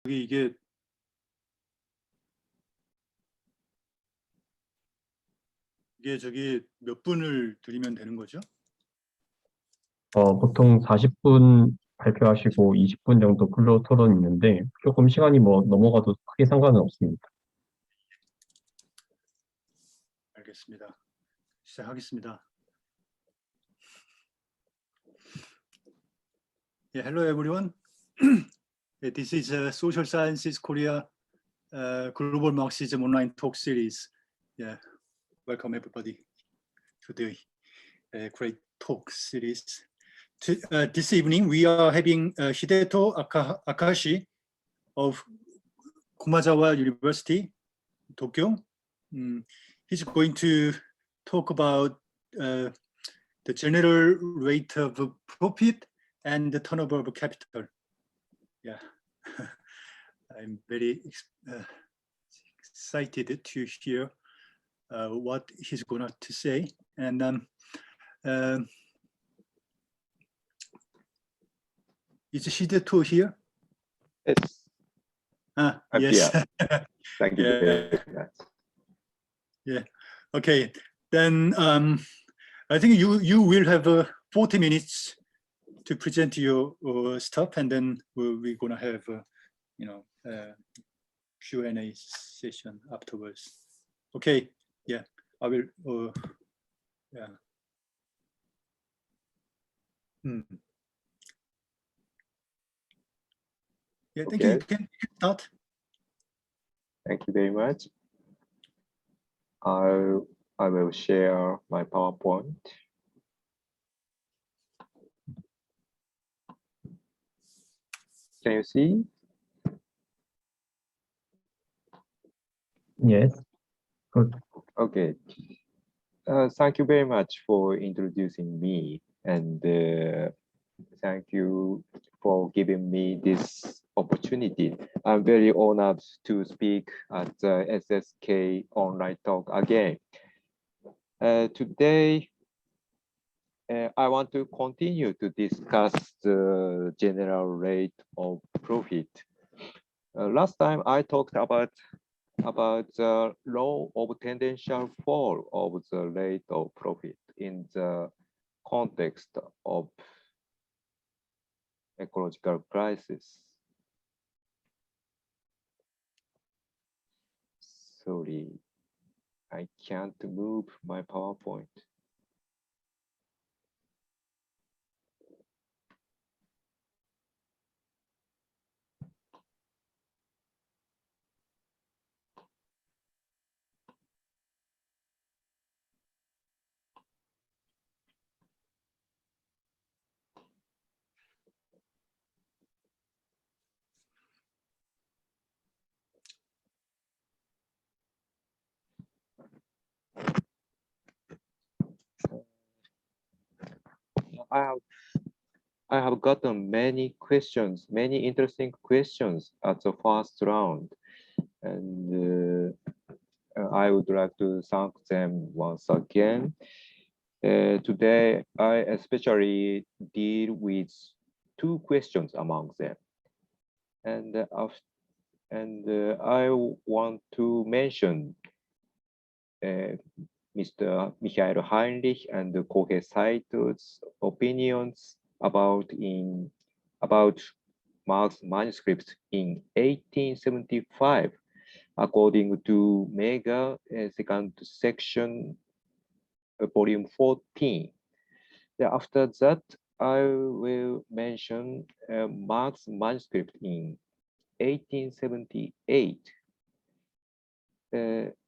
이게 저기 몇 분을 드리면 되는 거죠? 보통 40분 발표하시고 20분 정도 클로 토론 있는데 조금 시간이 뭐 넘어가도 크게 상관은 없습니다. 알겠습니다. 시작하겠습니다. Yeah, hello everyone. This is Social Sciences Korea Global Marxism Online Talk Series. Yeah, welcome everybody to the great talk series. This evening we are having Hideto Akashi of Komazawa University, Tokyo. He's going to talk about the general rate of profit and the turnover of capital. Yeah, I'm very excited to hear what he's going to say. And is Hideto here? Yes. Yes. Thank you very much. Yeah. Okay. Then I think you will have 40 minutes to present your stuff, and then we're gonna have Q&A session afterwards. Okay. Yeah. I will. Yeah. Yeah. Thank you. You can start. Thank you very much. I will share my PowerPoint. Can you see? Yes. Good. Okay. Thank you very much for introducing me, and thank you for giving me this opportunity. I'm very honored to speak at the SSK online talk again. Today, I want to continue to discuss the general rate of profit. Last time I talked about the law of tendential fall of the rate of profit in the context of ecological crisis. Sorry, I can't move my PowerPoint. I have gotten many questions, many interesting questions at the first round, and I would like to thank them once again. Today, I especially deal with two questions among them, and I want to mention Mr. Michael Heinrich and Kohei Saito's opinions about Marx manuscript in 1875, according to Mega second section, volume 14. After that, I will mention Marx manuscript in 1878.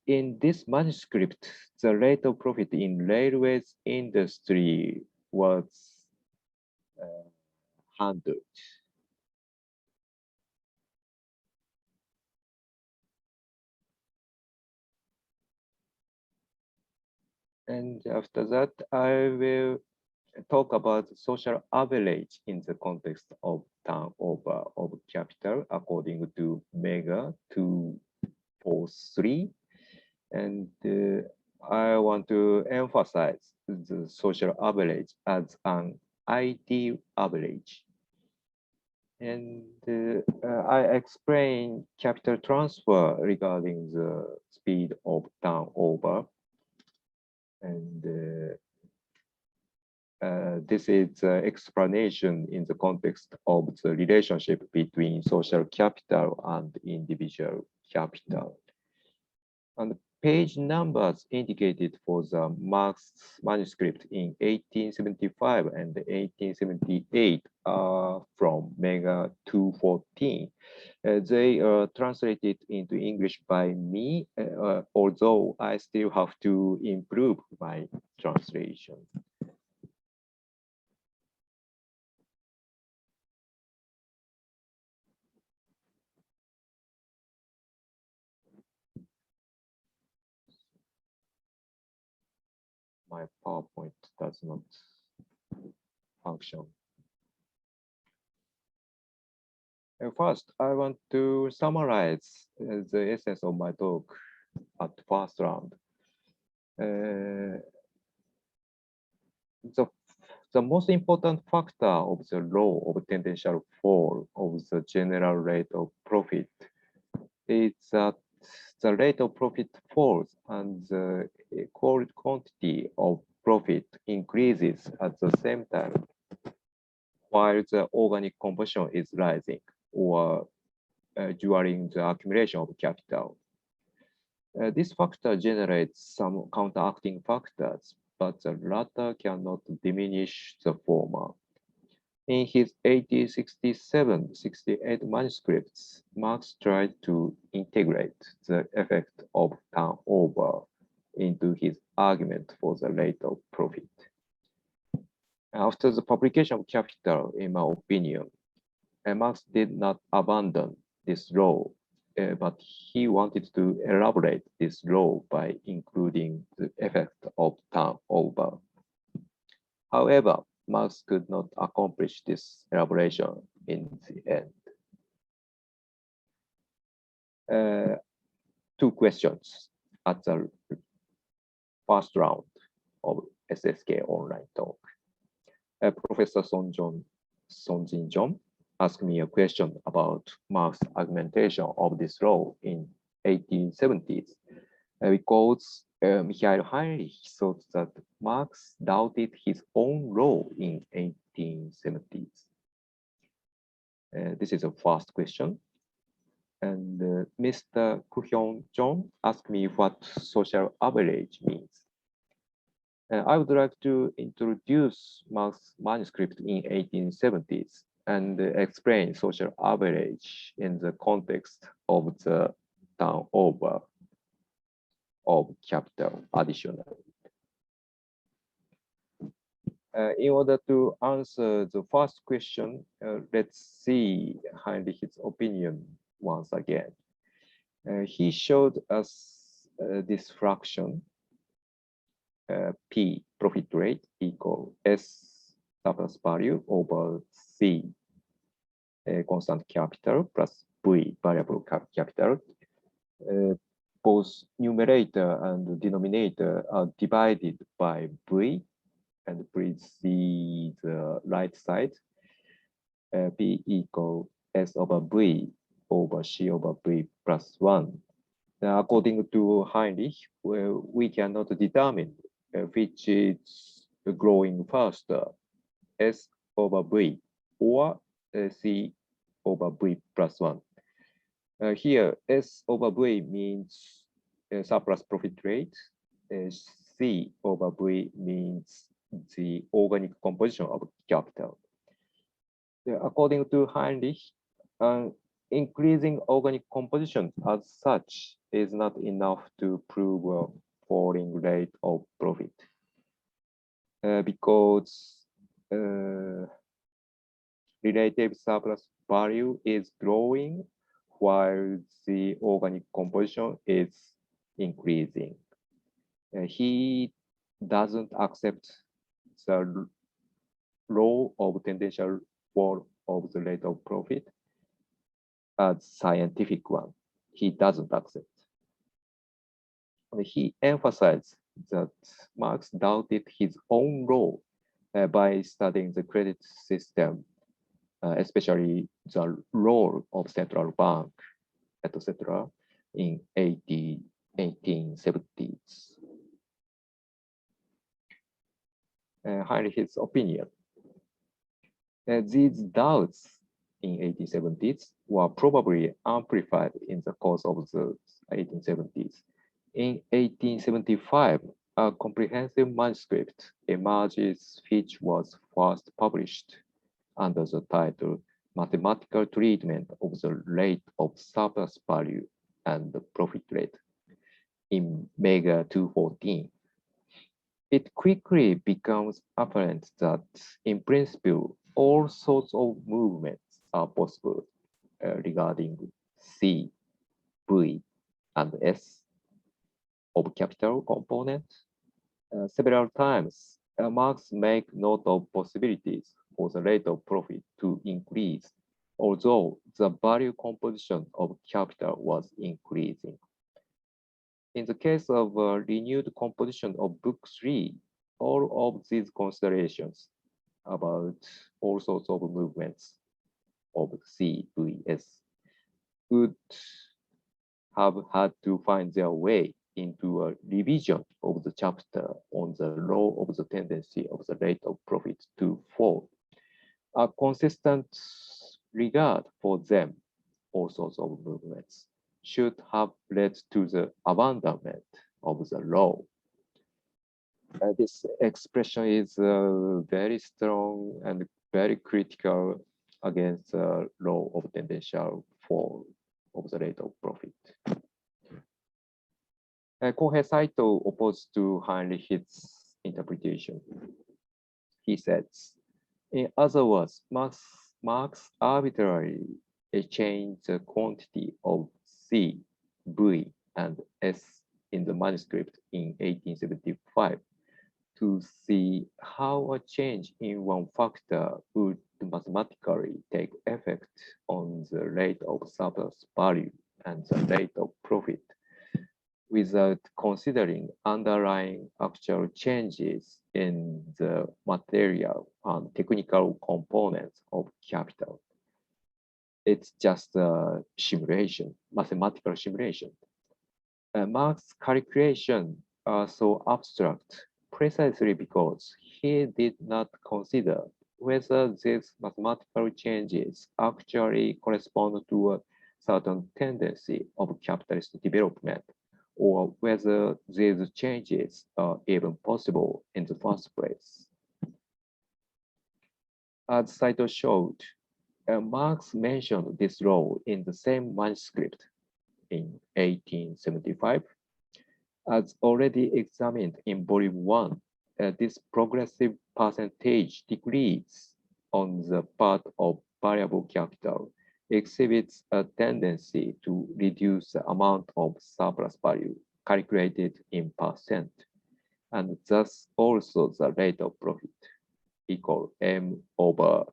In this manuscript, the rate of profit in railways industry was handled. And after that, I will talk about social average in the context of turnover of capital according to Mega 243. And I want to emphasize the social average as an ideal average. And I explain capital transfer regarding the speed of turnover. And this is explanation in the context of the relationship between social capital and individual capital. And page numbers indicated for the Marx manuscript in 1875 and 1878 are from Mega 214. They are translated into English by me, although I still have to improve my translation. My PowerPoint does not function. First, I want to summarize the essence of my talk at first round. The most important factor of the law of tendential fall of the general rate of profit is that the rate of profit falls and the quantity of profit increases at the same time, while the organic composition is rising or during the accumulation of capital. This factor generates some counteracting factors, but the latter cannot diminish the former. In his 1867-68 manuscripts, Marx tried to integrate the effect of turnover into his argument for the rate of profit. After the publication of Capital, in my opinion, Marx did not abandon this law, but he wanted to elaborate this law by including the effect of turnover. However, Marx could not accomplish this elaboration in the end. Two questions at the first round of SSK online talk. Professor Son Jin John asked me a question about Marx's argumentation of this law in 1870s because Michael Heinrich thought that Marx doubted his own law in 1870s. This is the first question. And Mr. Kuhyun Jong asked me what social average means. I would like to introduce Marx's manuscript in 1870s and explain social average in the context of the turnover of capital additionally. In order to answer the first question, let's see Heinrich's opinion once again. He showed us this fraction, P, profit rate, equal S surplus value over C, constant capital, plus V, variable capital. Both numerator and denominator are divided by V, and please see the right side. P equal S over V over C over V plus 1. Now, according to Heinrich, we cannot determine which is growing faster, S over V or C over V plus 1. Here, S over V means surplus profit rate. C over V means the organic composition of capital. According to Heinrich, increasing organic composition as such is not enough to prove a falling rate of profit because relative surplus value is growing while the organic composition is increasing. He doesn't accept the law of tendential fall of the rate of profit as scientific one. He doesn't accept. He emphasized that Marx doubted his own law by studying the credit system especially the role of central bank, etc., in 1870s. Heinrich's opinion. These doubts in 1870s were probably amplified in the course of the 1870s. In 1875, a comprehensive manuscript emerges which was first published under the title Mathematical Treatment of the Rate of Surplus Value and the Profit Rate in Mega 214. It quickly becomes apparent that, in principle, all sorts of movements are possible regarding C, V, and S of capital components. Several times, Marx make note of possibilities for the rate of profit to increase, although the value composition of capital was increasing. In the case of renewed composition of Book 3, all of these considerations about all sorts of movements of C, V, S would have had to find their way into a revision of the chapter on the law of the tendency of the rate of profit to fall. A consistent regard for them, all sorts of movements, should have led to the abandonment of the law. This expression is very strong and very critical against the law of tendential fall of the rate of profit. Kohei Saito opposed to Heinrich's interpretation. He says, in other words, Marx arbitrarily changed the quantity of C, V, and S in the manuscript in 1875 to see how a change in one factor would mathematically take effect on the rate of surplus value and the rate of profit, without considering underlying actual changes in the material and technical components of capital. It's just a simulation, mathematical simulation. Marx's calculations are so abstract precisely because he did not consider whether these mathematical changes actually correspond to a certain tendency of capitalist development, or whether these changes are even possible in the first place. As Saito showed, Marx mentioned this law in the same manuscript in 1875. As already examined in volume 1, this progressive percentage decrease on the part of variable capital exhibits a tendency to reduce the amount of surplus value calculated in percent, and thus also the rate of profit equal M over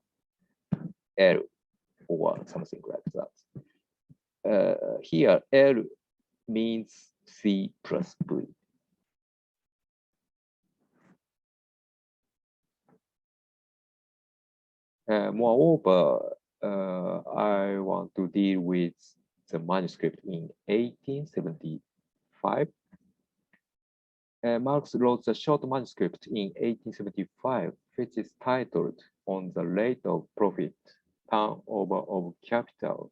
L or something like that. Here, L means C plus V. Moreover, I want to deal with the manuscript in 1875. Marx wrote the short manuscript in 1875, which is titled On the Rate of Profit, Turnover of Capital,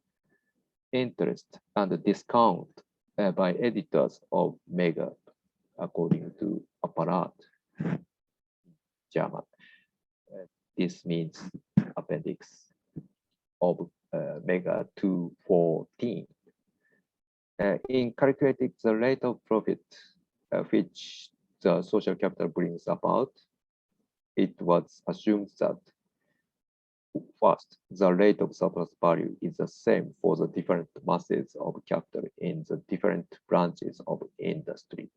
Interest and Discount by editors of Mega, according to Apparat, German. This means appendix of Mega 214. In calculating the rate of profit which the social capital brings about, it was assumed that first, the rate of surplus value is the same for the different masses of capital in the different branches of industry.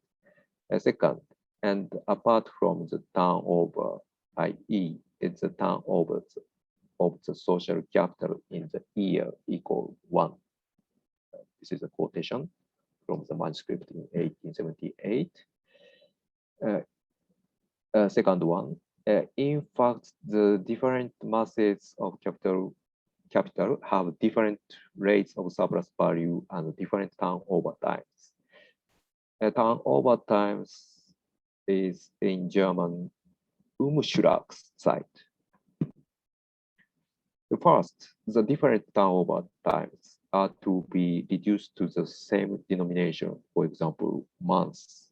Second, and apart from the turnover, i.e., it's the turnover of the social capital in the year equal 1. This is a quotation from the manuscript in 1878. Second one, in fact, the different masses of capital capital have different rates of surplus value and different turnover times. Turnover times is in German Umschlagszeit. First, the different turnover times are to be reduced to the same denomination, for example, months.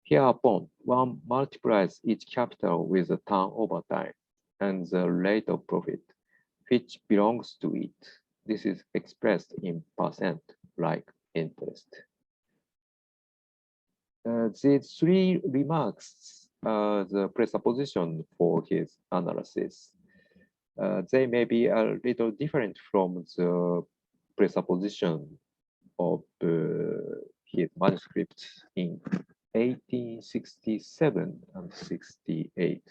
Hereupon, one multiplies each capital with the turnover time and the rate of profit, which belongs to it. This is expressed in percent, like interest. These three remarks are the presupposition for his analysis. They may be a little different from the presupposition of his manuscript in 1867 and 68.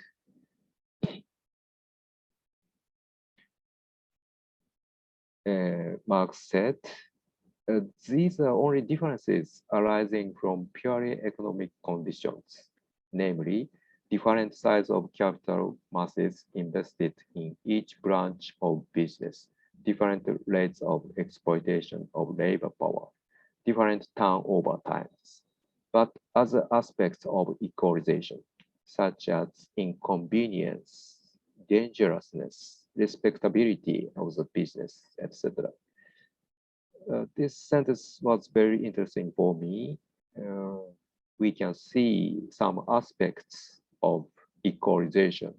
Marx said, these are only differences arising from purely economic conditions, namely, different size of capital masses invested in each branch of business, different rates of exploitation of labor power, different turnover times. But other aspects of equalization, such as inconvenience, dangerousness, respectability of the business, etc. This sentence was very interesting for me. We can see some aspects of equalization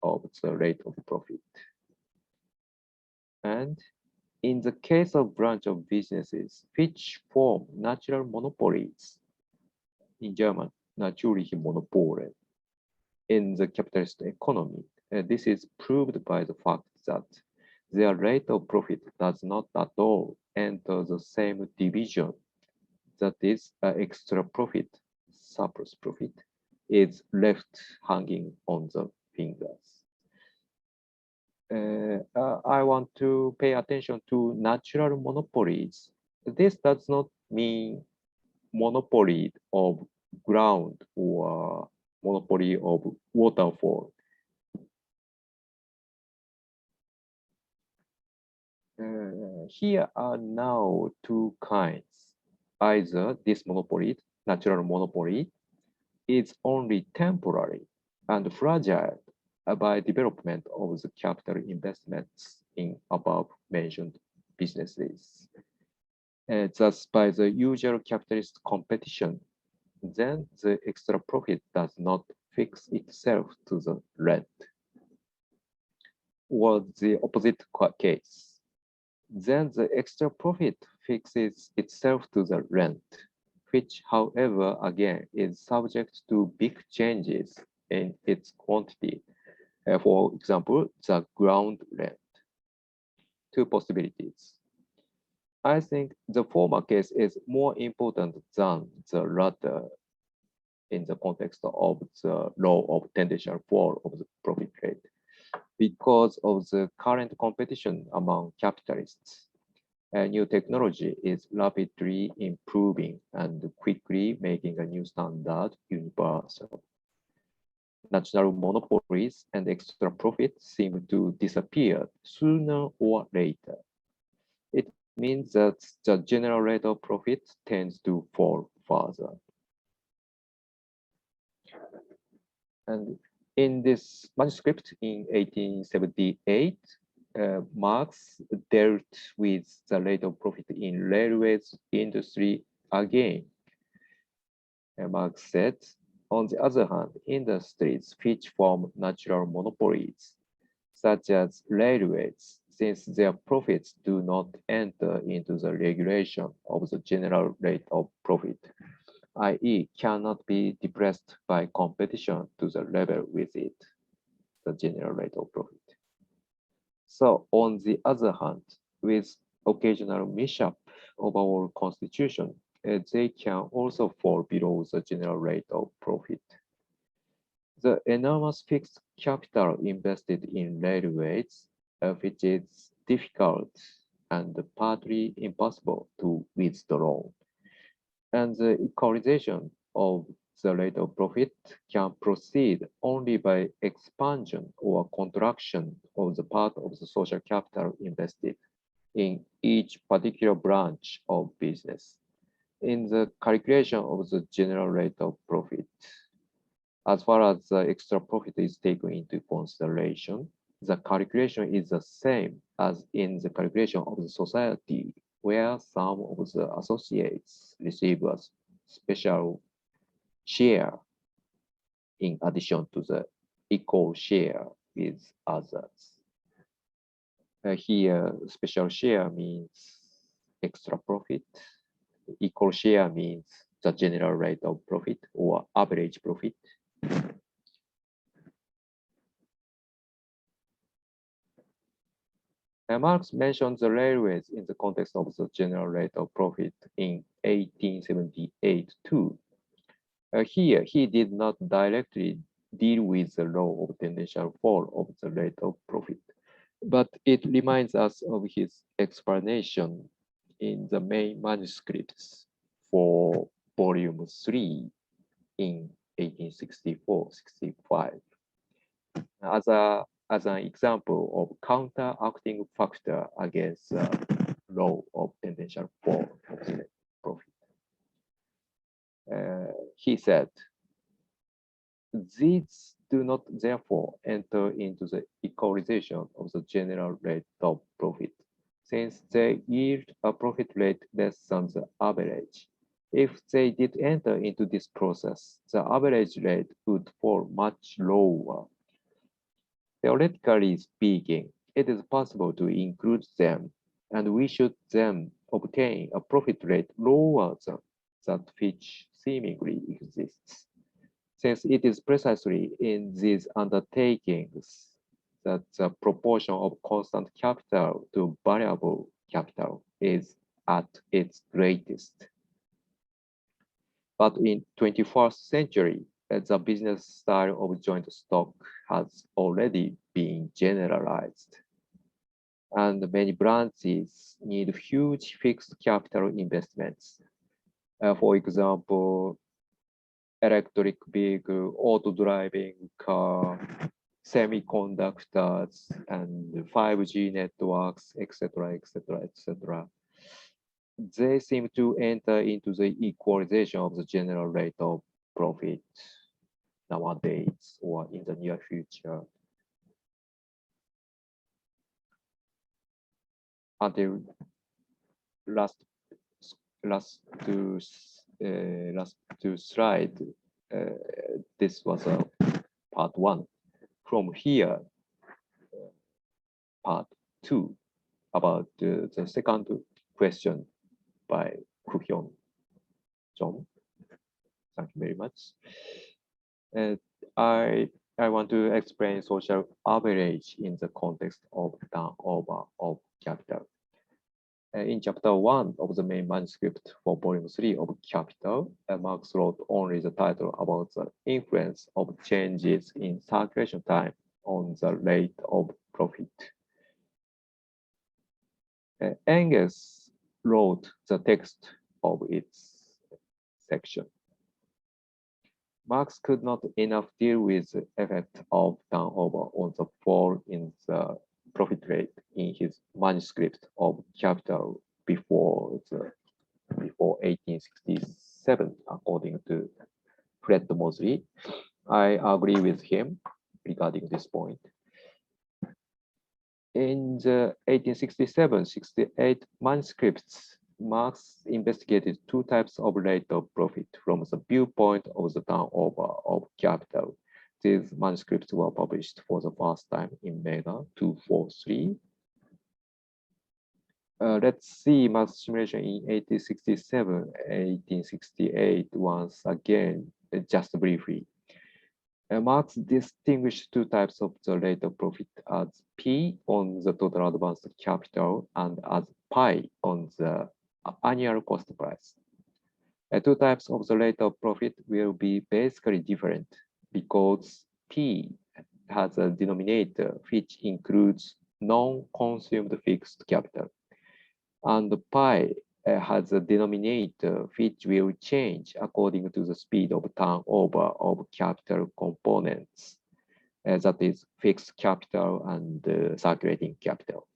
of the rate of profit. And in the case of branch of businesses which form natural monopolies, in German, natürliche Monopole, in the capitalist economy, this is proved by the fact that their rate of profit does not at all enter the same division. That is, extra profit, surplus profit, is left hanging on the fingers. I want to pay attention to natural monopolies. This does not mean monopoly of ground or monopoly of waterfall. Here are now two kinds. Either this monopoly, natural monopoly, is only temporary and fragile by development of the capital investments in above mentioned businesses. Thus, by the usual capitalist competition, then the extra profit does not fix itself to the rent. Or the opposite case, then the extra profit fixes itself to the rent, which, however, again, is subject to big changes in its quantity. For example, the ground rent. Two possibilities. I think the former case is more important than the latter in the context of the law of tendential fall of the profit rate, because of the current competition among capitalists. New technology is rapidly improving and quickly making a new standard universal. Natural monopolies and extra profits seem to disappear sooner or later. It means that the general rate of profit tends to fall further. And in this manuscript in 1878, Marx dealt with the rate of profit in railways industry again. Marx said, on the other hand, industries which form natural monopolies, such as railways, since their profits do not enter into the regulation of the general rate of profit, i.e., cannot be depressed by competition to the level with it, the general rate of profit. So, on the other hand, with occasional mishap of our constitution, they can also fall below the general rate of profit. The enormous fixed capital invested in railways, which is difficult and partly impossible to withdraw, and the equalization of the rate of profit can proceed only by expansion or contraction of the part of the social capital invested in each particular branch of business. In the calculation of the general rate of profit, as far as the extra profit is taken into consideration, the calculation is the same as in the calculation of the society, where some of the associates receive a special share in addition to the equal share with others. Here, special share means extra profit. Equal share means the general rate of profit or average profit. Marx mentioned the railways in the context of the general rate of profit in 1878 too. Here, he did not directly deal with the law of tendential fall of the rate of profit, but it reminds us of his explanation in the main manuscripts for volume 3 in 1864-65. As an example of counteracting factor against the law of tendential fall of the profit. He said, these do not therefore enter into the equalization of the general rate of profit, since they yield a profit rate less than the average. If they did enter into this process, the average rate would fall much lower. Theoretically speaking, it is possible to include them, and we should then obtain a profit rate lower than that which seemingly exists, since it is precisely in these undertakings that the proportion of constant capital to variable capital is at its greatest. But in 21st century, the business style of joint stock has already been generalized, and many branches need huge fixed capital investments. For example, electric vehicle, auto-driving car, semiconductors, and 5G networks, etc., etc., etc. They seem to enter into the equalization of the general rate of profit nowadays or in the near future. Until last two slide, this was part 1. From here, part 2 about the second question by Kuhyun John. Thank you very much. I want to explain social average in the context of turnover of capital. In chapter 1 of the main manuscript for volume 3 of Capital, Marx wrote only the title about the influence of changes in circulation time on the rate of profit. Engels wrote the text of its section. Marx could not enough deal with the effect of turnover on the fall in the profit rate in his manuscript of Capital before 1867, according to Fred Mosley. I agree with him regarding this point. In the 1867-68 manuscripts, Marx investigated 2 types of rate of profit from the viewpoint of the turnover of capital. These manuscripts were published for the first time in Mega 243. Let's see Marx simulation in 1867, 1868 once again, just briefly. Marx distinguished 2 types of the rate of profit as P on the total advanced capital and as pi on the annual cost price. 2 types of the rate of profit will be basically different because P has a denominator which includes non-consumed fixed capital, and pi has a denominator which will change according to the speed of turnover of capital components, that is fixed capital and circulating capital.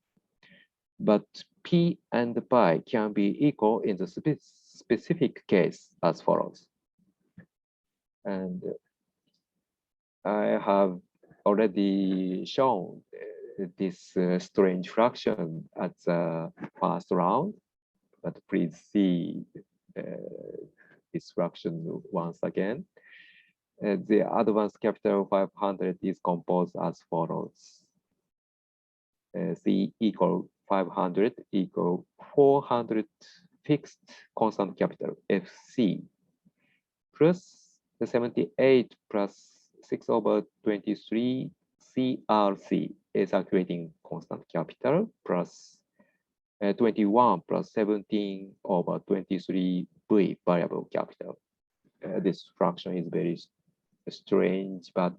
But P and pi can be equal in the specific case as follows. And I have already shown this strange fraction at the first round, but please see this fraction once again. The advanced capital 500 is composed as follows. C equal 500 equal 400 fixed constant capital, FC, plus the 78 plus 6 over 23 CRC, a circulating constant capital, plus 21 plus 17 over 23 V variable capital. This fraction is very strange, but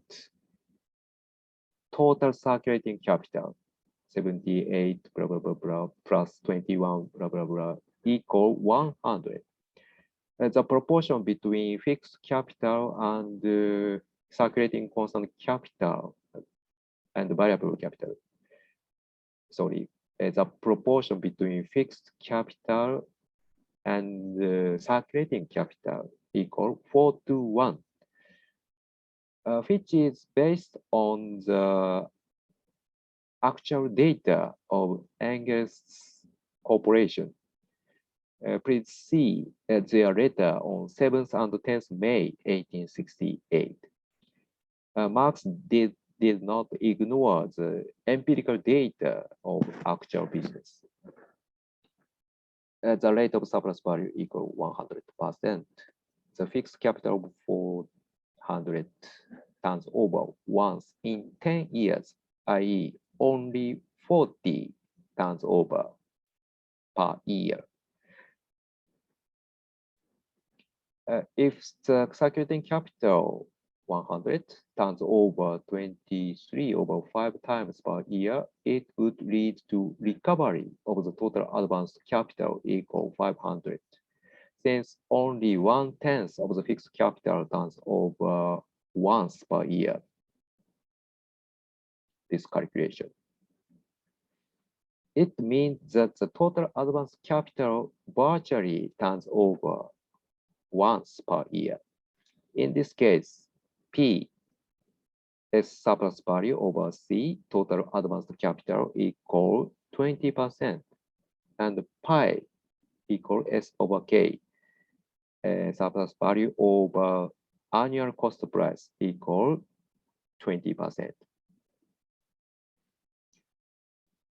total circulating capital 78 blah blah blah blah plus 21 blah blah blah equal 100. The proportion between fixed capital and circulating constant capital and variable capital. Sorry, the proportion between fixed capital and circulating capital equal 4 to 1, which is based on the actual data of Engels Corporation. Please see their letter on 7th and 10th May 1868. Marx did not ignore the empirical data of actual business. The rate of surplus value equal 100%. The fixed capital of 400 turns over once in 10 years, i.e. only 40 turns over per year. If the circulating capital 100 turns over 23 over 5 times per year, it would lead to recovery of the total advanced capital equal 500, since only 1/10 of the fixed capital turns over once per year. This calculation. It means that the total advanced capital virtually turns over once per year. In this case, P S surplus value over C total advanced capital equal 20%, and pi equal S over K surplus value over annual cost price equal 20%.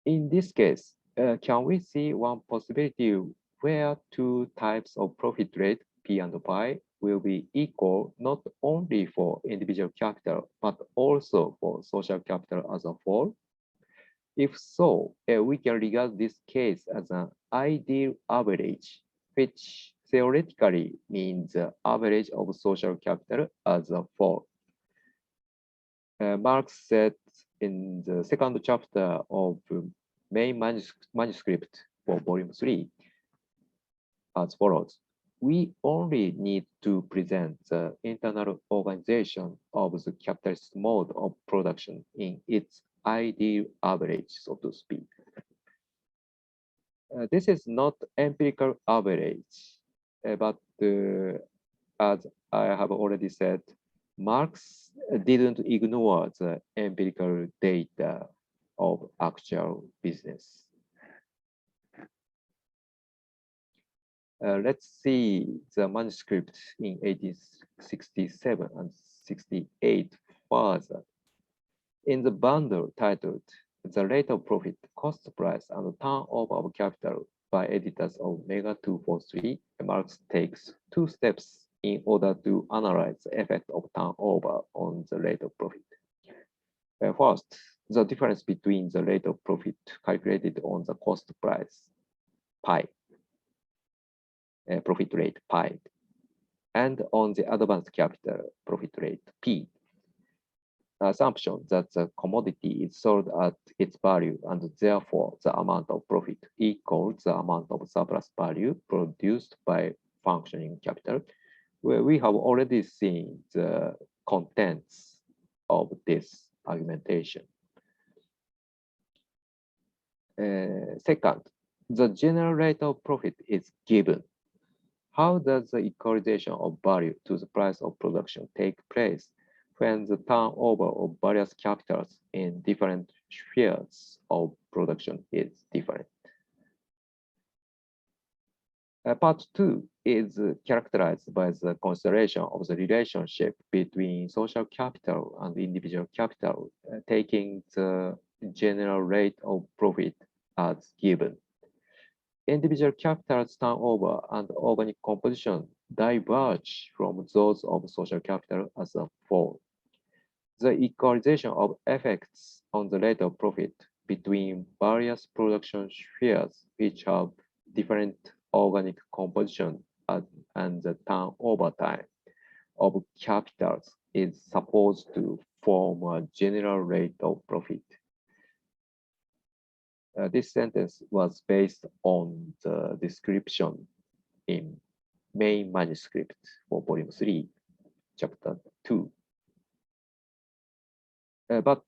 In this case, can we see one possibility where two types of profit rate, P and pi, will be equal not only for individual capital, but also for social capital as a whole? If so, we can regard this case as an ideal average, which theoretically means the average of social capital as a whole. Marx said in the second chapter of main manuscript for volume 3 as follows. We only need to present the internal organization of the capitalist mode of production in its ideal average, so to speak. This is not empirical average, but as I have already said, Marx didn't ignore the empirical data of actual business. Let's see the manuscript in 1867 and 68 further. In the bundle titled The Rate of Profit, Cost Price, and Turnover of Capital by editors of Mega 243, Marx takes 2 steps in order to analyze the effect of turnover on the rate of profit. First, the difference between the rate of profit calculated on the cost price, pi, profit rate, pi, and on the advanced capital profit rate, P. assumption that the commodity is sold at its value and therefore the amount of profit equals the amount of surplus value produced by functioning capital, where we have already seen the contents of this argumentation. Second, the general rate of profit is given. How does the equalization of value to the price of production take place when the turnover of various capitals in different spheres of production is different? Part 2 is characterized by the consideration of the relationship between social capital and individual capital, taking the general rate of profit as given. Individual capital's turnover and organic composition diverge from those of social capital as a whole. The equalization of effects on the rate of profit between various production spheres which have different organic composition and the turnover time of capitals is supposed to form a general rate of profit. This sentence was based on the description in main manuscript for volume 3, chapter 2. But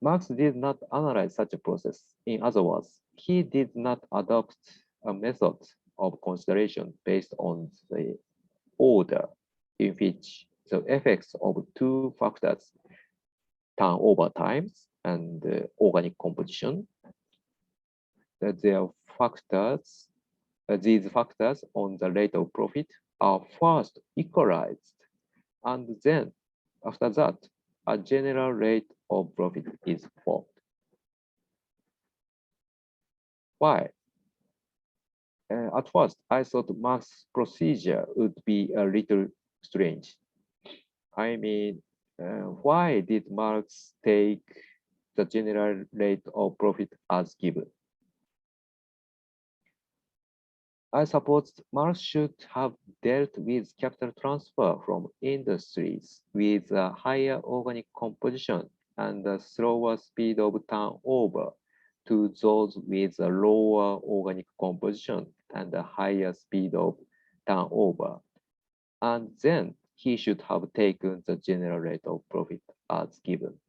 Marx did not analyze such a process. In other words, he did not adopt a method of consideration based on the order in which the effects of two factors, turnover times and organic composition, these factors on the rate of profit are first equalized, and then after that, a general rate of profit is formed. Why? At first, I thought Marx's procedure would be a little strange. I mean, why did Marx take the general rate of profit as given? I suppose Marx should have dealt with capital transfer from industries with a higher organic composition and a slower speed of turnover to those with a lower organic composition and a higher speed of turnover. And then he should have taken the general rate of profit as given.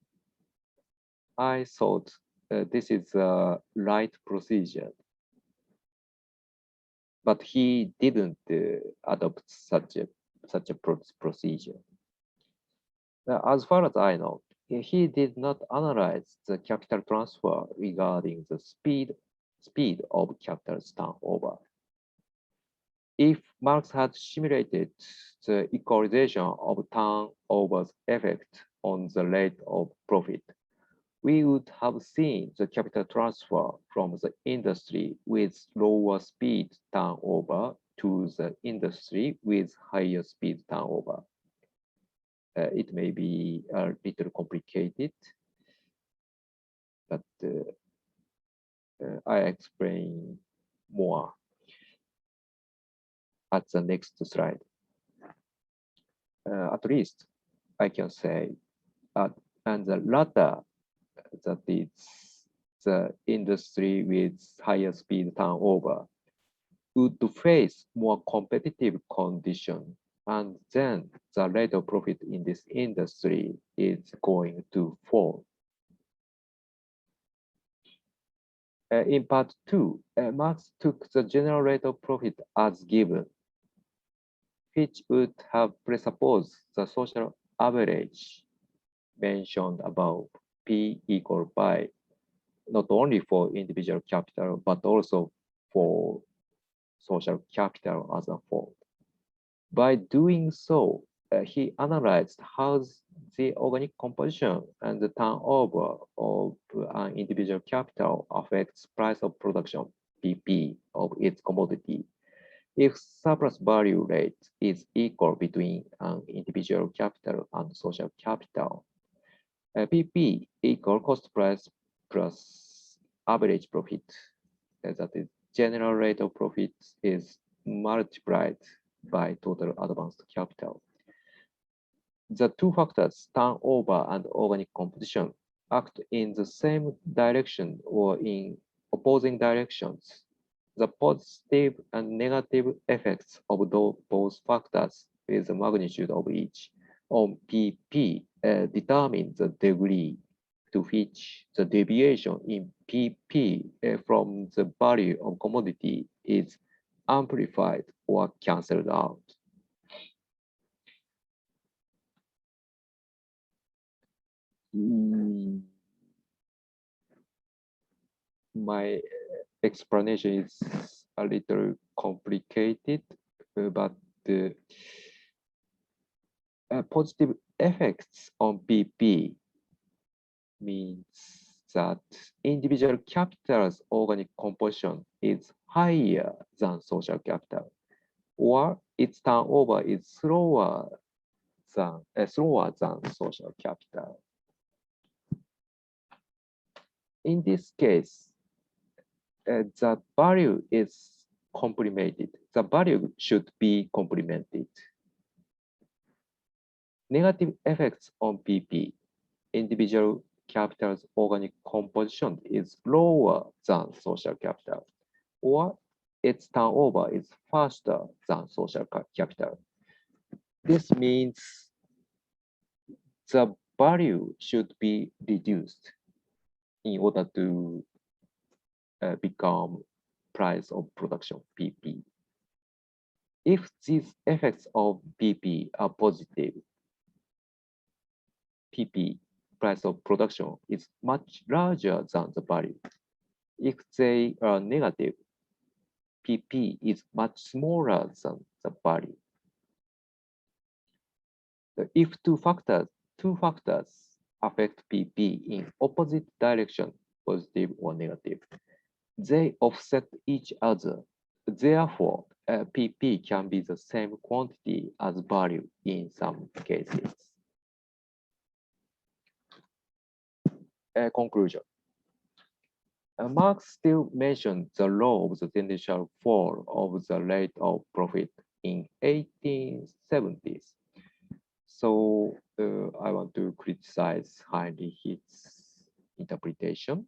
I thought this is the right procedure. But he didn't adopt such a procedure. As far as I know, he did not analyze the capital transfer regarding the speed of capital turnover. If Marx had simulated the equalization of turnover's effect on the rate of profit, we would have seen the capital transfer from the industry with lower speed turnover to the industry with higher speed turnover. It may be a little complicated, but I explain more at the next slide. At least I can say, and the latter, that is the industry with higher speed turnover, would face more competitive condition, and then the rate of profit in this industry is going to fall. In part 2, Marx took the general rate of profit as given, which would have presupposed the social average mentioned above, P equal by, not only for individual capital, but also for social capital as a whole. By doing so, he analyzed how the organic composition and the turnover of an individual capital affects price of production, PP, of its commodity. If surplus value rate is equal between an individual capital and social capital, PP equal cost price plus average profit, that is general rate of profit, is multiplied by total advanced capital. the two factors, turnover and organic composition, act in the same direction or in opposing directions. The positive and negative effects of both factors with the magnitude of each on PP determine the degree to which the deviation in PP from the value of commodity is amplified or cancelled out. My explanation is a little complicated, but the positive effects on PP means that individual capital's organic composition is higher than social capital, or its turnover is slower than social capital. In this case, the value is complemented. The value should be complemented. Negative effects on PP. Individual capital's organic composition is lower than social capital, or its turnover is faster than social capital. This means the value should be reduced in order to become price of production, PP. If these effects of PP are positive, PP, price of production, is much larger than the value. If they are negative, PP is much smaller than the value. If two factors affect PP in opposite direction, positive or negative, they offset each other. Therefore, PP can be the same quantity as value in some cases. Conclusion. Marx still mentioned the law of the tendencial fall of the rate of profit in 1870s. So I want to criticize highly his interpretation.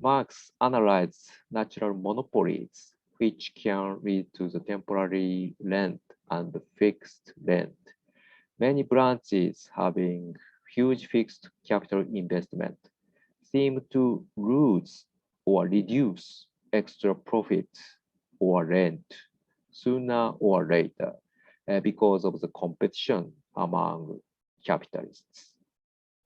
Marx analyzed natural monopolies, which can lead to the temporary rent and fixed rent. Many branches having huge fixed capital investment seem to lose or reduce extra profit or rent sooner or later because of the competition among capitalists.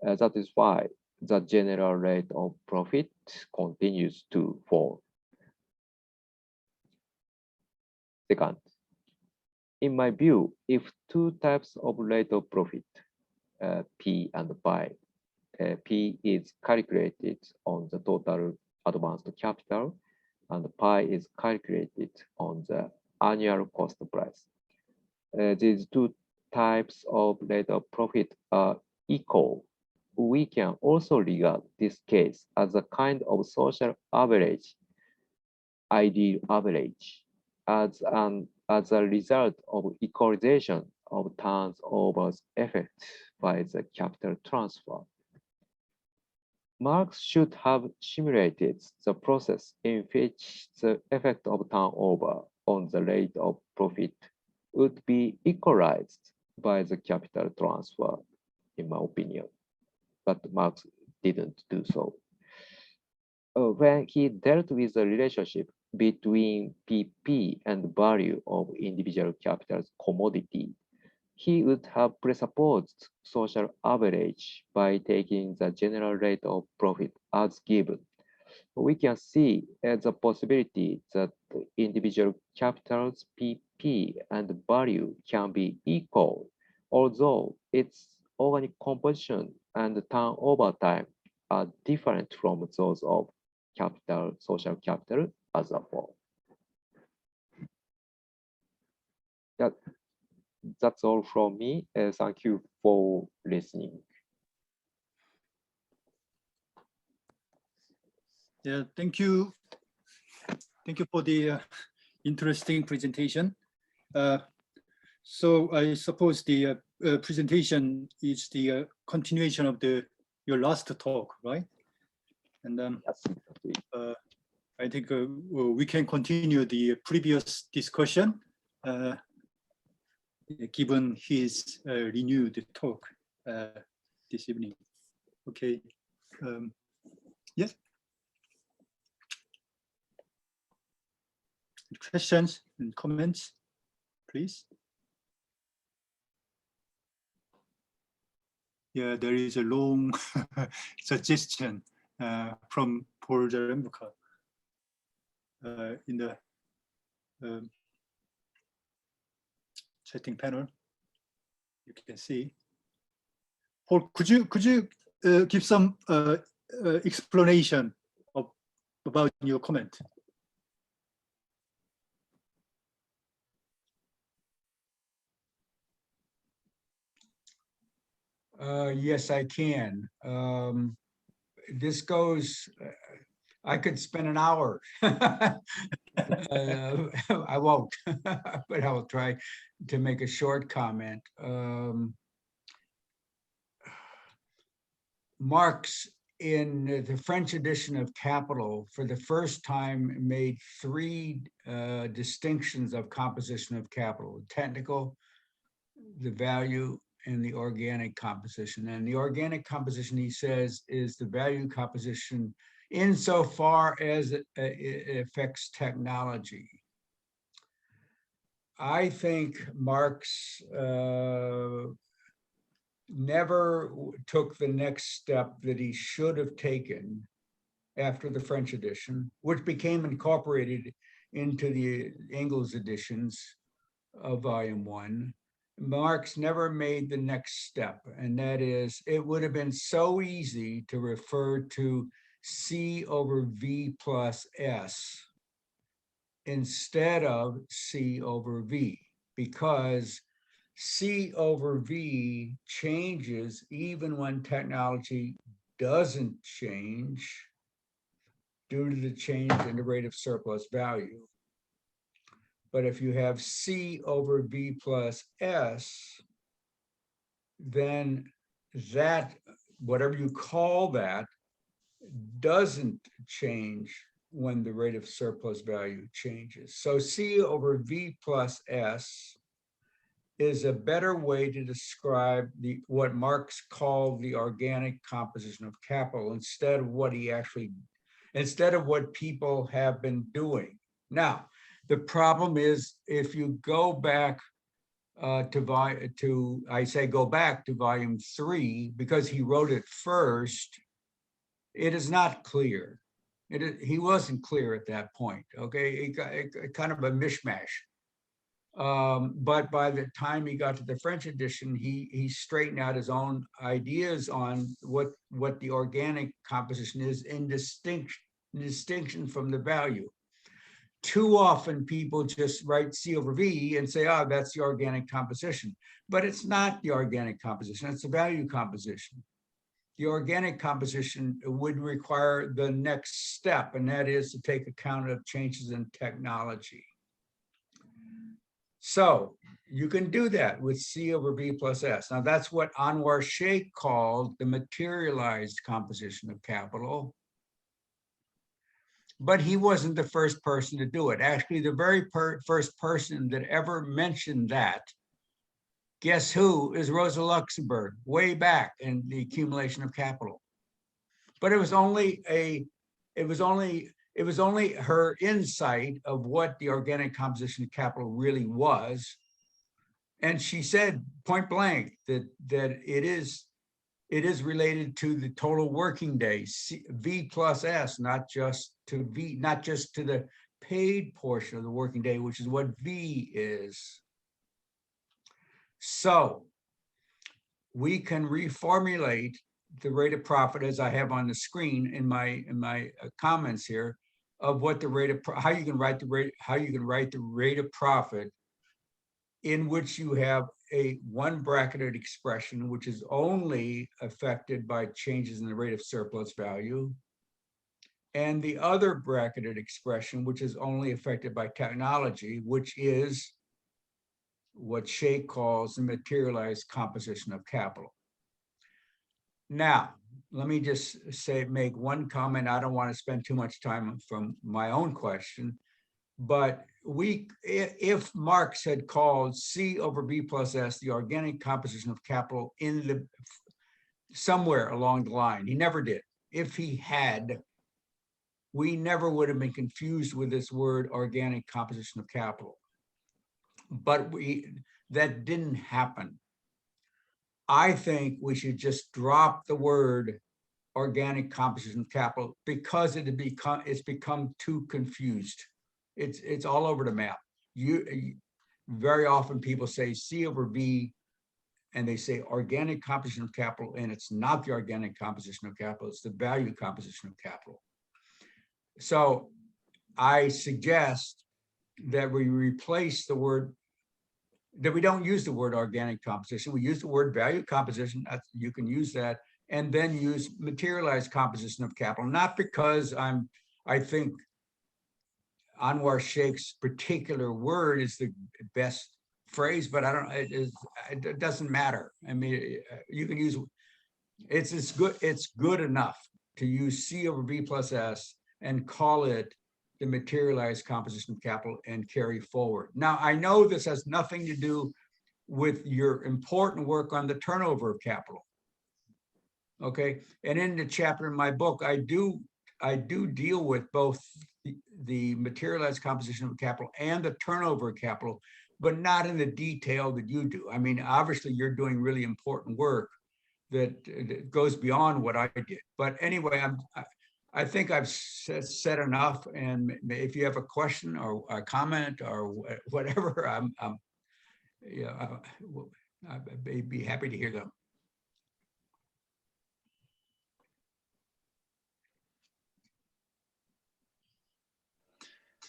That is why the general rate of profit continues to fall. Second, in my view, if two types of rate of profit, P and pi, P is calculated on the total advanced capital, and pi is calculated on the annual cost price. These two types of rate of profit are equal. We can also regard this case as a kind of social average, ideal average, as a result of equalization of turnover's effect by the capital transfer. Marx should have simulated the process in which the effect of turnover on the rate of profit would be equalized by the capital transfer, in my opinion. But Marx didn't do so. When he dealt with the relationship between PP and value of individual capital's commodity, he would have presupposed social average by taking the general rate of profit as given. We can see the possibility that individual capital's PP and value can be equal, although its organic composition and turnover time are different from those of capital, social capital as a whole. That's all from me. Thank you for listening. Yeah, thank you. Thank you for the interesting presentation. So I suppose the presentation is the continuation of your last talk, right? And Yes, exactly. I think we can continue the previous discussion given his renewed talk this evening. Okay. Yes. Questions and comments, please. Yeah, there is a long suggestion from Paul Zarembuka in the chatting panel. You can see. Paul, could you give some explanation about your comment? Yes, I can. This goes, I could spend an hour. I won't, but I will try to make a short comment. Marx, in the French edition of Capital, for the first time made three distinctions of composition of capital: technical, the value, and the organic composition. And the organic composition, he says, is the value composition insofar as it affects technology. I think Marx never took the next step that he should have taken after the French edition, which became incorporated into the Engels editions of Volume 1. Marx never made the next step, and that is, it would have been so easy to refer to C over V plus S instead of C over V, because C over V changes even when technology doesn't change due to the change in the rate of surplus value. But if you have C over V plus S, then that, whatever you call that, doesn't change when the rate of surplus value changes. So C over V plus S is a better way to describe what Marx called the organic composition of capital instead of what people have been doing. Now, the problem is, if you go back I say go back to volume 3, because he wrote it first, it is not clear. He wasn't clear at that point, okay? It kind of a mishmash. But by the time he got to the French edition, he straightened out his own ideas on what the organic composition is in distinction from the value. Too often people just write C over V and say, oh, that's the organic composition. But it's not the organic composition, it's the value composition. The organic composition would require the next step, and that is to take account of changes in technology. So you can do that with C over V plus S. Now that's what Anwar Sheikh called the materialized composition of capital. But he wasn't the first person to do it. Actually, the very first person that ever mentioned that, guess who, is Rosa Luxemburg, way back in the accumulation of capital. But it was only her insight of what the organic composition of capital really was. And she said point blank that it is related to the total working day, V plus S, not just to the paid portion of the working day, which is what V is. So we can reformulate the rate of profit, as I have on the screen in my comments here, of what the rate of how you can write the rate of profit, in which you have a one bracketed expression, which is only affected by changes in the rate of surplus value, and the other bracketed expression, which is only affected by technology, which is what Sheikh calls the materialized composition of capital. Now, let me just make one comment. I don't want to spend too much time from my own question, but if Marx had called C over B plus S the organic composition of capital somewhere along the line, he never did. If he had, we never would have been confused with this word organic composition of capital. But that didn't happen. I think we should just drop the word organic composition of capital because it's become too confused. It's all over the map. Very often people say C over B and they say organic composition of capital, and it's not the organic composition of capital, it's the value composition of capital. So I suggest that we replace the word, that we don't use the word organic composition. We use the word value composition. You can use that, and then use materialized composition of capital. Not because I think Anwar Sheikh's particular word is the best phrase, but it doesn't matter. I mean, you can use, it's good enough to use C over B plus S and call it the materialized composition of capital and carry forward. Now, I know this has nothing to do with your important work on the turnover of capital. Okay, and in the chapter in my book, I do deal with both the materialized composition of capital and the turnover of capital, but not in the detail that you do. I mean, obviously you're doing really important work that goes beyond what I did. But anyway, I think I've said enough, and if you have a question or a comment or whatever, I'd be happy to hear them.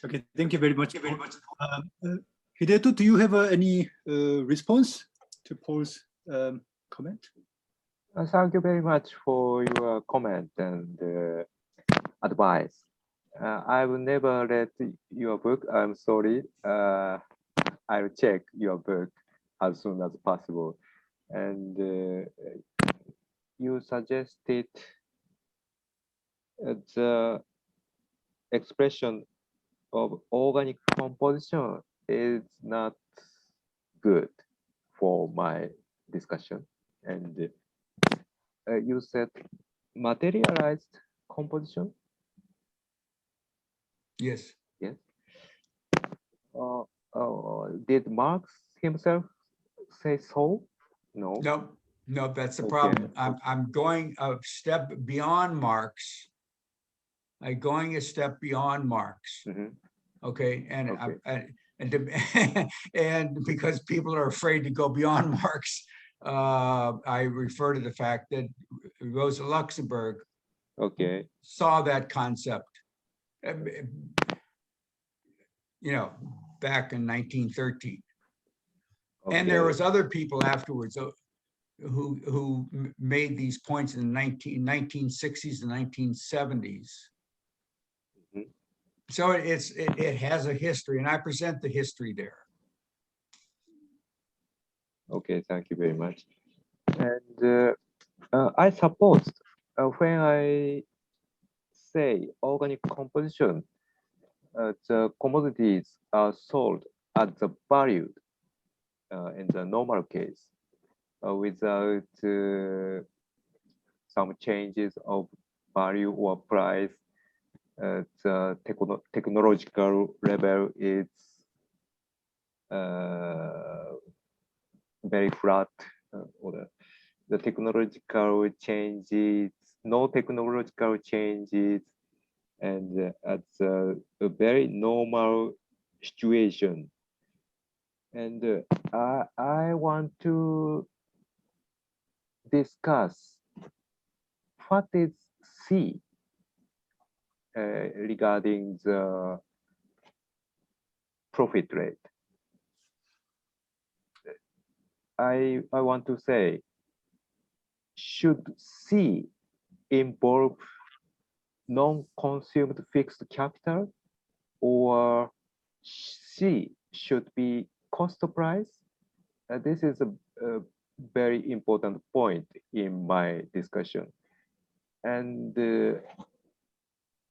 Okay, thank you very much. Hideto, do you have any response to Paul's comment? Thank you very much for your comment and advice. I will never read your book. I'm sorry. I'll check your book as soon as possible. And you suggested the expression of organic composition is not good for my discussion. And you said materialized composition? Yes. Yes. Did Marx himself say so? No. No, that's the Okay. problem. I'm going a step beyond Marx. I'm going a step beyond Marx. Mm-hmm. Okay, and Okay. and because people are afraid to go beyond Marx, I refer to the fact that Rosa Luxemburg saw that concept, back in 1913. Okay. And there was other people afterwards who made these points in the 1960s and 1970s. Mm-hmm. So it has a history, and I present the history there. Okay, thank you very much. And I suppose when I say organic composition, the commodities are sold at the value in the normal case without some changes of value or price. The technological level is very flat, or the technological changes, no technological changes, and at a very normal situation. And I want to discuss what is C regarding the profit rate. I want to say, should C involve non-consumed fixed capital, or C should be cost price this is a very important point in my discussion. And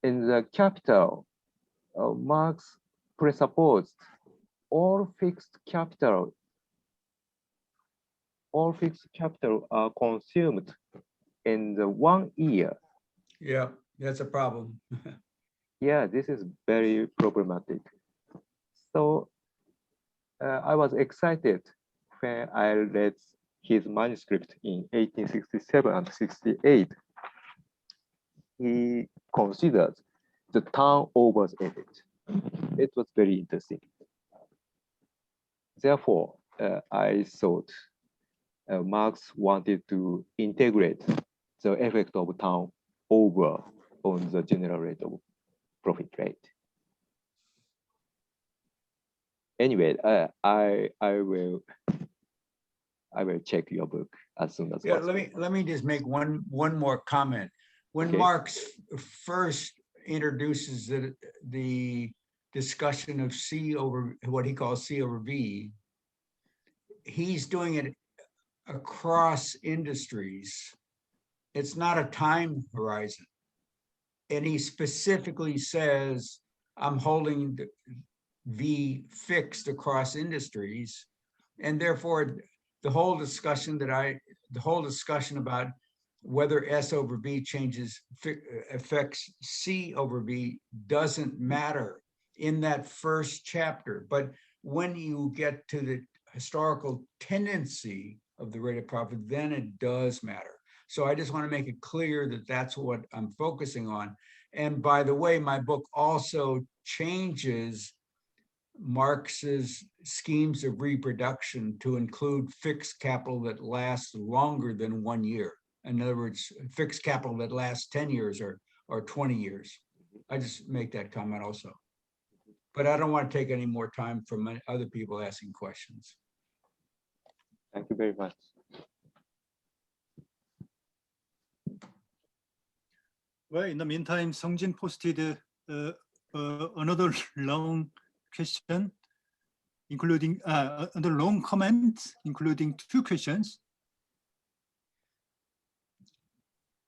in the Capital, Marx presupposed all fixed capital are consumed in the 1 year. Yeah, that's a problem. Yeah, this is very problematic. So I was excited when I read his manuscript in 1867 and 68. He considered the turnovers effect. It was very interesting. Therefore, I thought Marx wanted to integrate the effect of turnover on the general rate of profit rate. Anyway, I will check your book as soon as Yeah, possible. let me just make one more comment. When Okay. Marx first introduces the discussion of C over what he calls C over V, he's doing it across industries. It's not a time horizon. And he specifically says, I'm holding the V fixed across industries. And therefore, the whole discussion about whether S over V affects C over V doesn't matter in that first chapter. But when you get to the historical tendency of the rate of profit, then it does matter. So I just want to make it clear that that's what I'm focusing on. And by the way, my book also changes Marx's schemes of reproduction to include fixed capital that lasts longer than 1 year. In other words, fixed capital that lasts 10 years or 20 years. I just make that comment also. But I don't want to take any more time from other people asking questions. Thank you very much. Well, in the meantime, Songjin posted another long question, including another long comment, including 2 questions.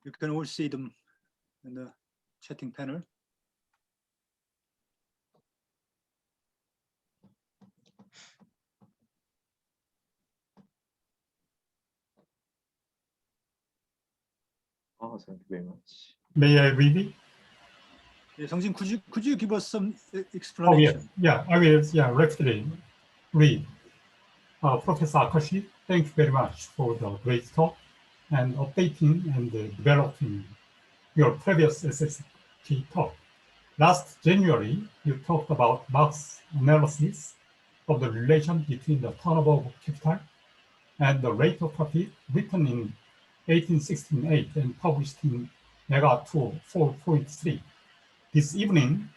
You can all see them in the chatting panel. Oh, thank you very much. May I read it? Yeah, Songjin, could you give us some Oh, explanation? I will, rapidly read. Professor Akashi, thank you very much for the great talk and updating and developing your previous SST talk. Last January, you talked about Marx's analysis of the relation between the turnover of capital and the rate of profit, written in 1868 and published in Mega 4.3. This evening,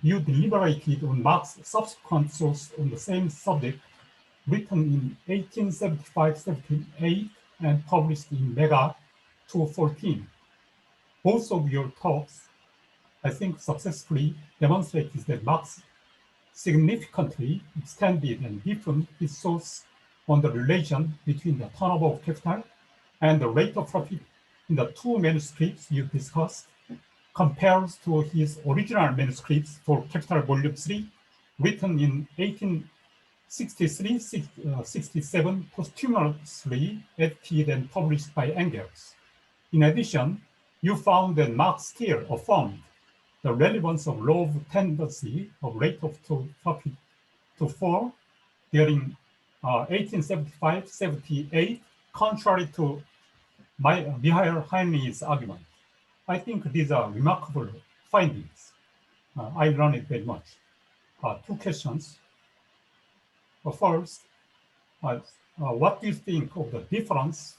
you deliberated on Marx's subsequent source on the same subject, written in 1875-78 and published in Mega 214. Both of your talks, I think, successfully demonstrated that Marx significantly extended and deepened his source on the relation between the turnover of capital and the rate of profit in the 2 manuscripts you discussed, compares to his original manuscripts for Capital Volume 3, written in 1863-67, posthumously edited and published by Engels. In addition, you found that Marx still affirmed the relevance of law of tendency of rate of profit to fall during 1875-78, contrary to Mihail Heinrich's argument. I think these are remarkable findings. I learned it very much. 2 questions. First, what do you think of the difference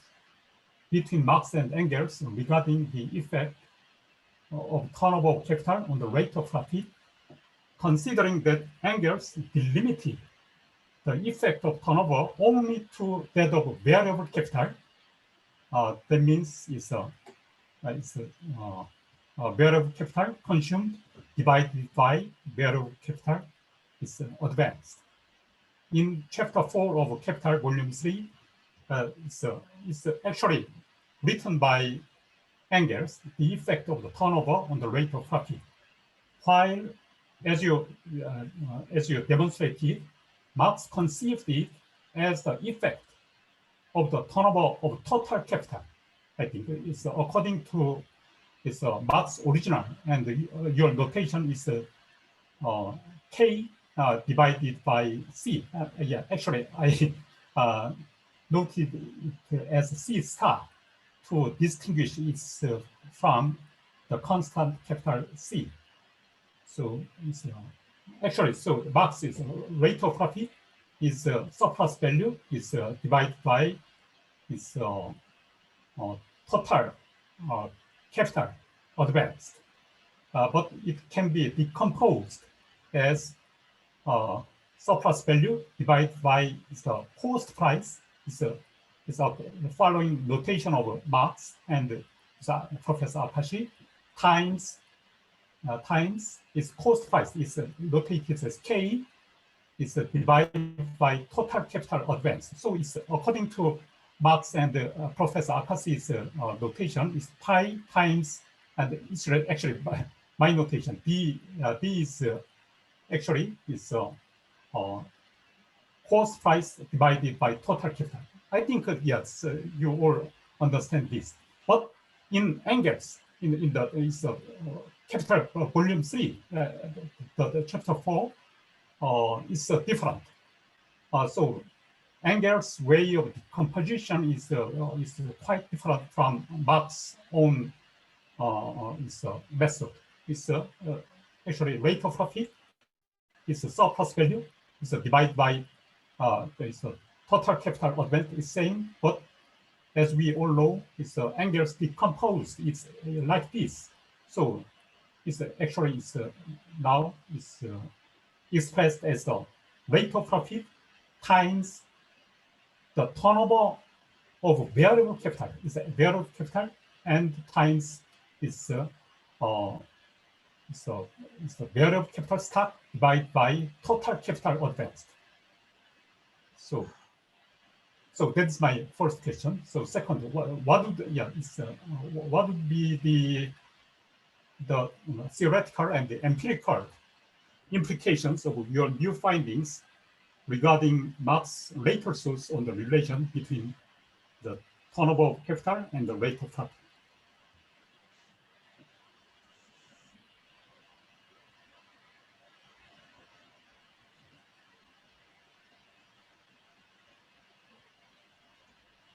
between Marx and Engels regarding the effect of turnover of capital on the rate of profit, considering that Engels delimited the effect of turnover only to that of variable capital? That means it's a variable capital consumed divided by variable capital is advanced. in chapter 4 of Capital Volume 3, it's actually written by Engels, the effect of the turnover on the rate of profit. While, as you demonstrated, Marx conceived it as the effect of the turnover of total capital. I think it's according to Marx original, and your notation is K divided by C. Yeah, actually, I noted it as C star to distinguish it from the constant capital C. So it's actually, so Marx is rate of profit is surplus value is divided by its total capital advanced. But it can be decomposed as surplus value divided by the cost price. Is the following notation of Marx and Professor Akashi times its cost price is notated as K is divided by total capital advance. So it's according to Marx and Professor Akashi's notation is pi times, and it's actually my notation. D is actually is cost price divided by total capital. I think yes, you all understand this. But in Engels, in the Capital Volume 3, the chapter 4 is different. So Engels' way of composition is quite different from Marx's own method. It's actually rate of profit. It's a surplus value. It's divided by the total capital advance is same, but as we all know, it's Engels decomposed. It's like this. So it's actually now it's expressed as the rate of profit times the turnover of variable capital. It's a variable capital and times it's the variable capital stock divided by total capital advanced. So that's my first question. So second, what would be the theoretical and the empirical implications of your new findings regarding Marx's later source on the relation between the turnover of capital and the rate of profit?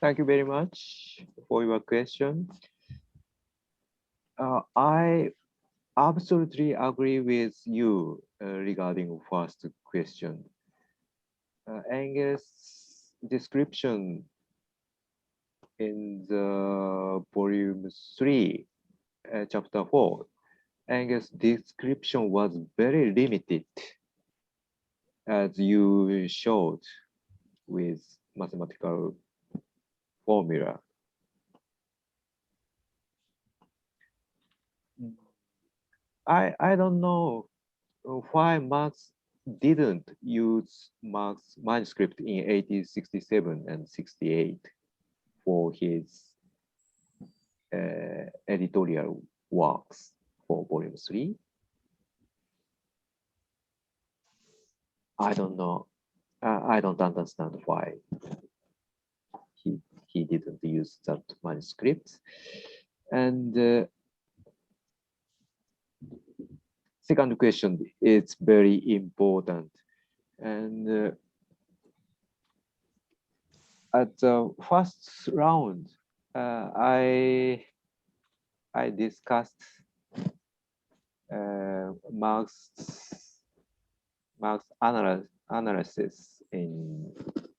Thank you very much for your question. I absolutely agree with you regarding first question. Engels' description in the volume 3, chapter 4, Engels' description was very limited, as you showed with mathematical formula. I don't know why Marx didn't use Marx's manuscript in 1867 and 68 for his editorial works for volume 3. I don't know. I don't understand why he didn't use that manuscript. And second question is very important. And at the first round, I discussed Marx's analysis in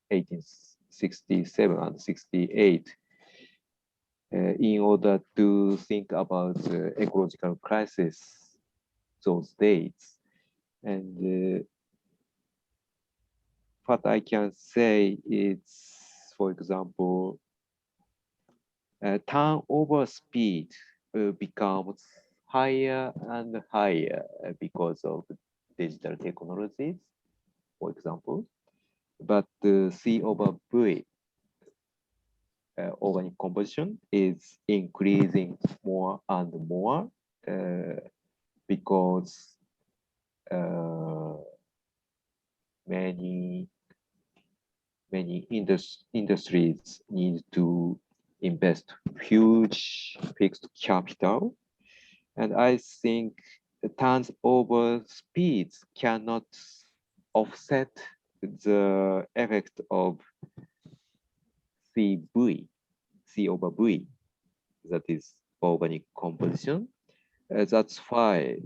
1867 and 68 in order to think about ecological crisis those days. And what I can say is, for example, turnover speed becomes higher and higher because of digital technologies, for example. but the C over V organic composition is increasing more and more because many industries need to invest huge fixed capital, and I think the turnover speeds cannot offset the effect of C over V, that is organic composition. That's why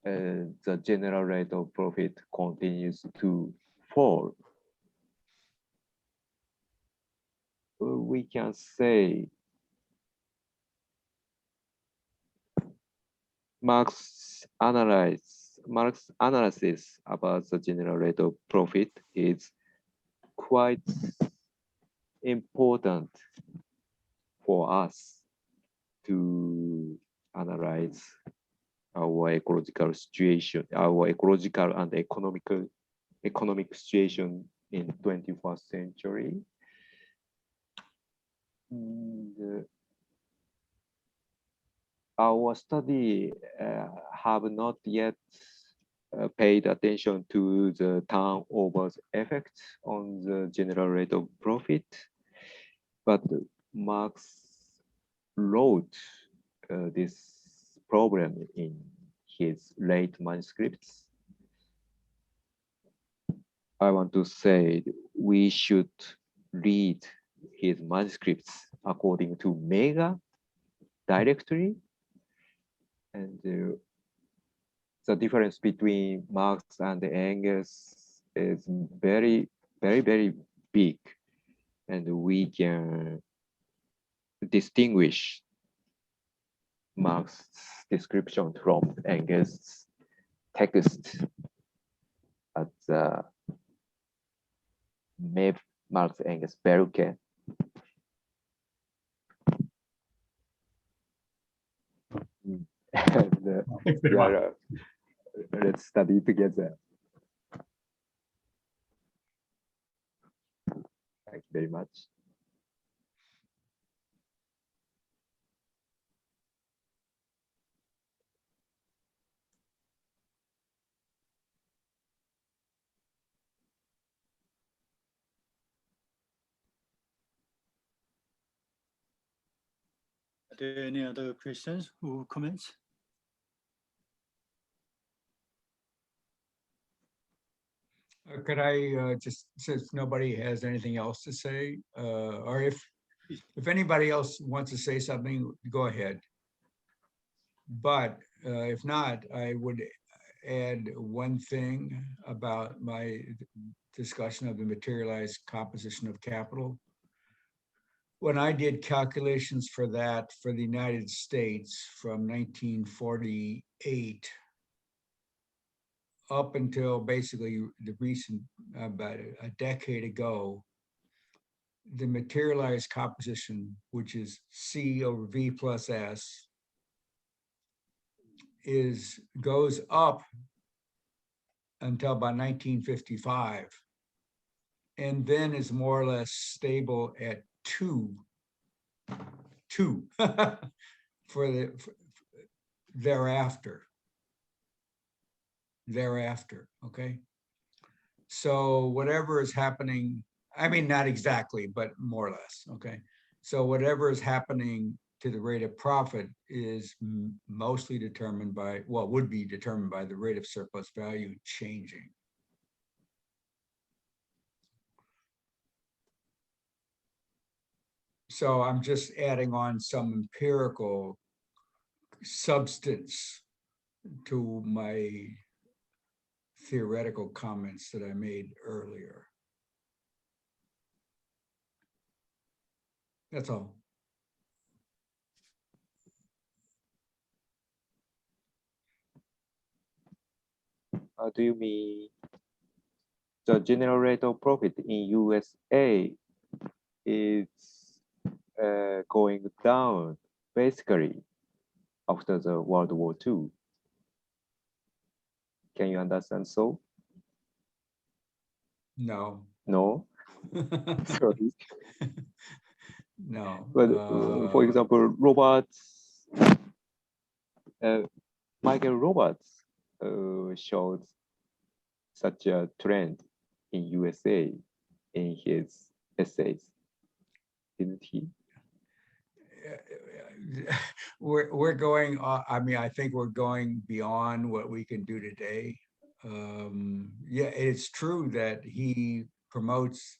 the general rate of profit continues to fall. We can say Marx analysis about the general rate of profit is quite important for us to analyze our ecological situation, our ecological and economic situation in 21st century. And, our study have not yet paid attention to the turnover effect on the general rate of profit, but Marx wrote this problem in his late manuscripts. I want to say we should read his manuscripts according to Mega directly, and the difference between Marx and Engels is very, very, very big, and we can distinguish Marx's description from Engels' text at the Marx Engels Berke. And Thanks very much. let's study together. Thank you very much. Are there any other questions or comments? Could I just, since nobody has anything else to say, or if anybody else wants to say something, go ahead. But if not, I would add one thing about my discussion of the materialized composition of capital. When I did calculations for that for the United States from 1948 up until basically the recent, about a decade ago, the materialized composition, which is C over V plus S, goes up until about 1955, and then is more or less stable at 2 for thereafter, okay? So whatever is happening, I mean, not exactly, but more or less, okay? So whatever is happening to the rate of profit is mostly determined by, well, would be determined by the rate of surplus value changing. So I'm just adding on some empirical substance to my theoretical comments that I made earlier. That's all. Do you mean the general rate of profit in USA is going down basically after the World War II? Can you understand so? No. No? Sorry. No. But for example, Roberts, Michael Roberts showed such a trend in USA in his essays, didn't he? We're going, I mean, I think we're going beyond what we can do today. Yeah, it's true that he promotes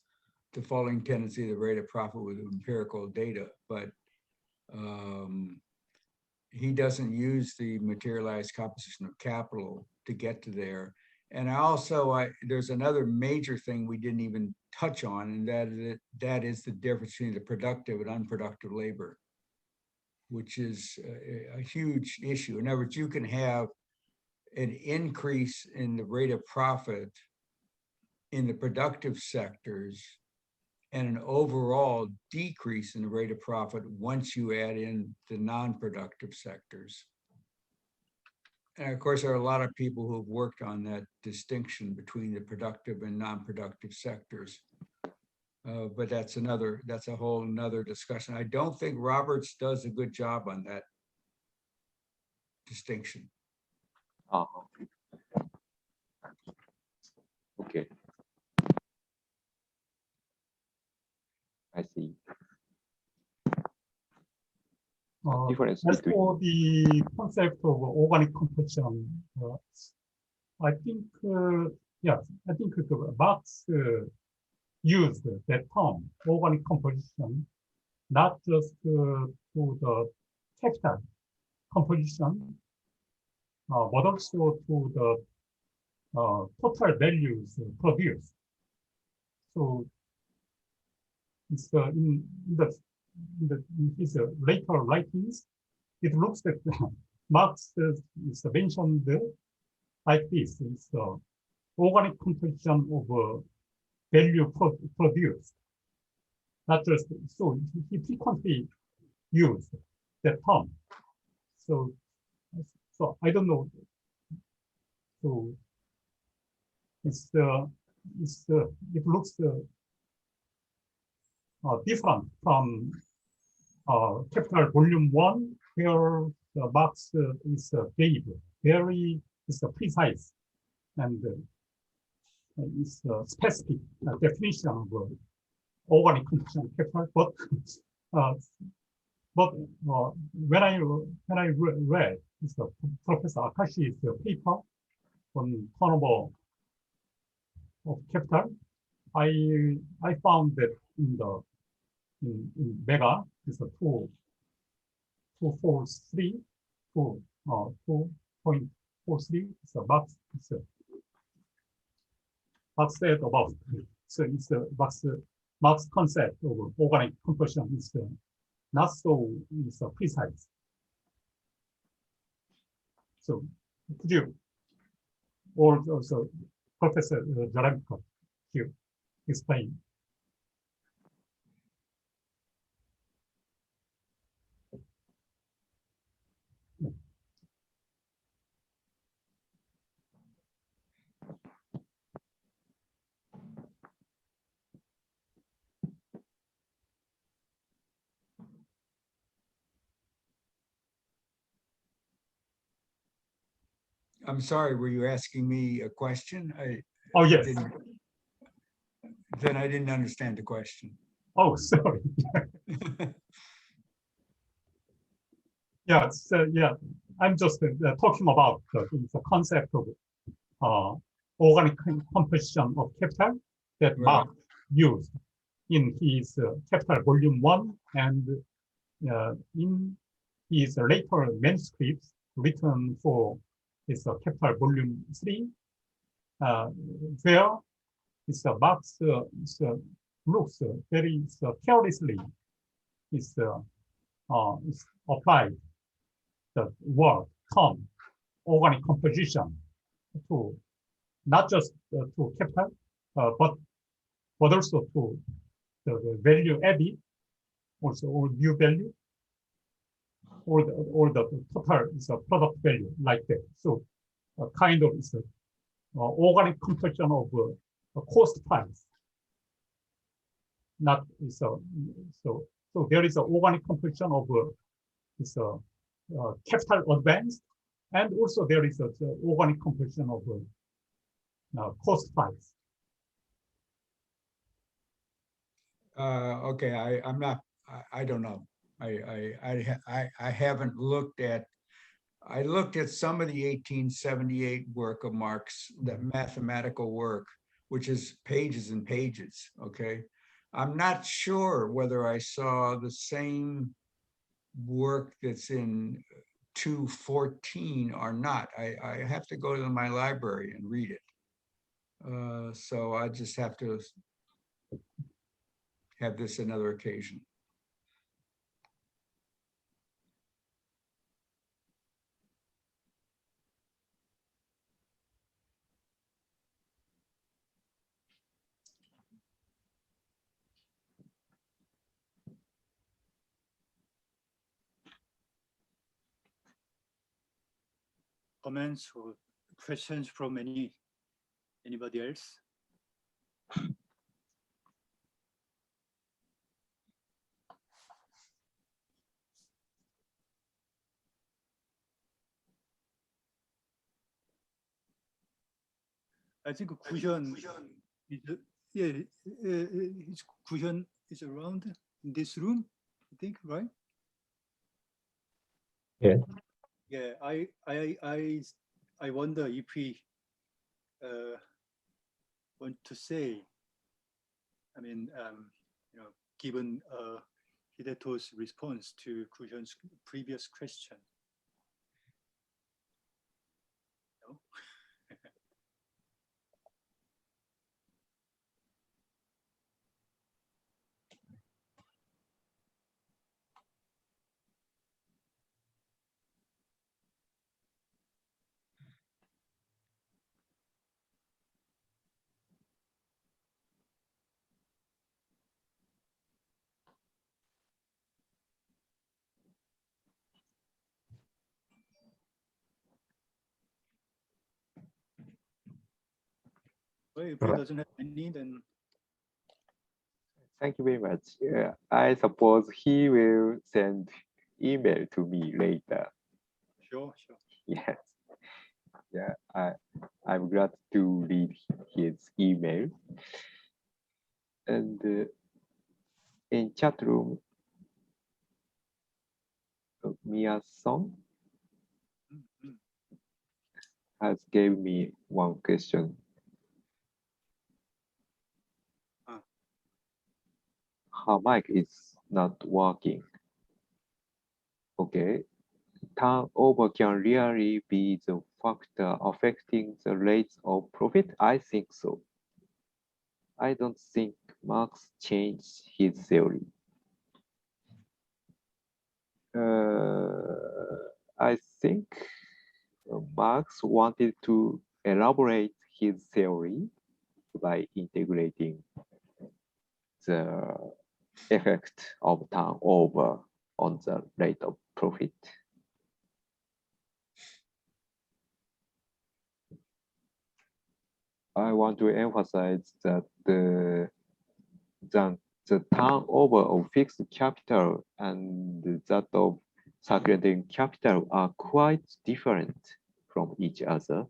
the falling tendency of the rate of profit with empirical data, but he doesn't use the materialized composition of capital to get to there. And there's another major thing we didn't even touch on, and that is the difference between the productive and unproductive labor, which is a huge issue. In other words, you can have an increase in the rate of profit in the productive sectors and an overall decrease in the rate of profit once you add in the non-productive sectors. And of course, there are a lot of people who have worked on that distinction between the productive and non-productive sectors. But that's a whole nother discussion. I don't think Roberts does a good job on that distinction. Okay. I see. Difference As between. for the concept of organic composition, I think, yes, I think Marx used that term, organic composition, not just to the capital composition, but also to the total values produced. So it's in his later writings, it looks like Marx is mentioned like this: it's organic composition of value produced. Not just so he frequently used that term. So I don't know. So it looks different from Capital Volume 1, where Marx is very precise and is specific definition of organic composition of capital. But when I read Professor Akashi's paper on turnover of capital, I found that in Mega is a 2.43, it's a Marx. Marx said about so it's the Marx concept of organic composition is not so precise. So could you also Professor Zarenko here explain? I'm sorry, were you asking me a question? Oh, yes. Then I didn't understand the question. Oh, sorry. Yeah, yeah. I'm just talking about the concept of organic composition of capital that Marx used in his Capital Volume 1 and in his later manuscripts written for his Capital Volume 3, where Marx looks very carelessly is applied the word term organic composition to not just to capital, but also to the value added, also or new value, or the total is a product value like that. So kind of is organic composition of cost price. not so there is an organic composition of capital advance, and also there is a organic composition of cost price. Okay, I'm not. I don't know. I haven't looked at. I looked at some of the 1878 work of Marx, that mathematical work, which is pages and pages. Okay, I'm not sure whether I saw the same work that's in 214 or not. I have to go to my library and read it. So I just have to have this another occasion. Comments or questions from anybody else? I think Guhyun is Guhyun is around in this room, I think, right? Yeah. Yeah, I wonder if we want to say, I mean, given Hideto's response to Guhyun's previous question. No? Well, if he doesn't have any, then Thank you very much. Yeah, I suppose he will send email to me later. sure. Yes. Yeah, I'm glad to read his email. And in chat room, Mia-son has gave me one question. Her mic is not working. Okay. Turnover can really be the factor affecting the rates of profit? I think so. I don't think Marx changed his theory. I think Marx wanted to elaborate his theory by integrating the effect of turnover on the rate of profit. I want to emphasize that the turnover of fixed capital and that of circulating capital are quite different from each other.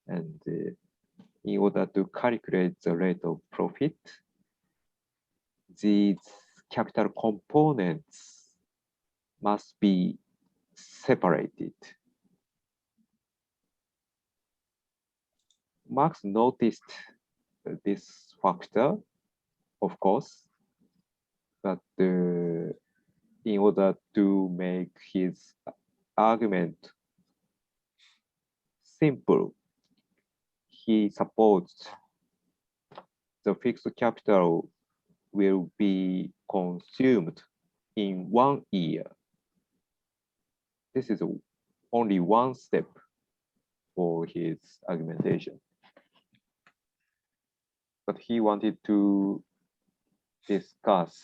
And in order to calculate the rate of profit, these capital components must be separated. Marx noticed this factor, of course, but in order to make his argument simple, he supposed the fixed capital will be consumed in 1 year. This is only one step for his argumentation. But he wanted to discuss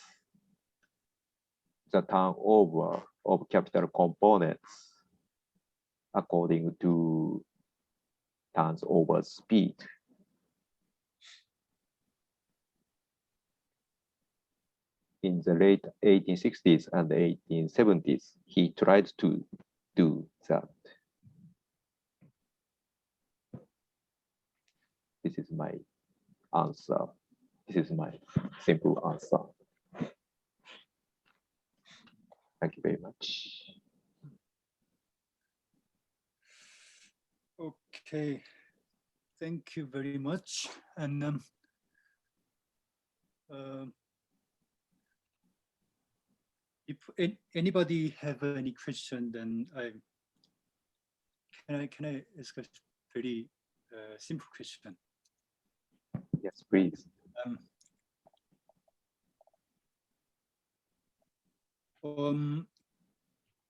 the turnover of capital components according to turnover speed. in the late 1860s and 1870s, he tried to do that. This is my answer. This is my simple answer. Thank you very much. Okay, thank you very much. And if anybody have any question, then can I ask a very simple question? Yes, please.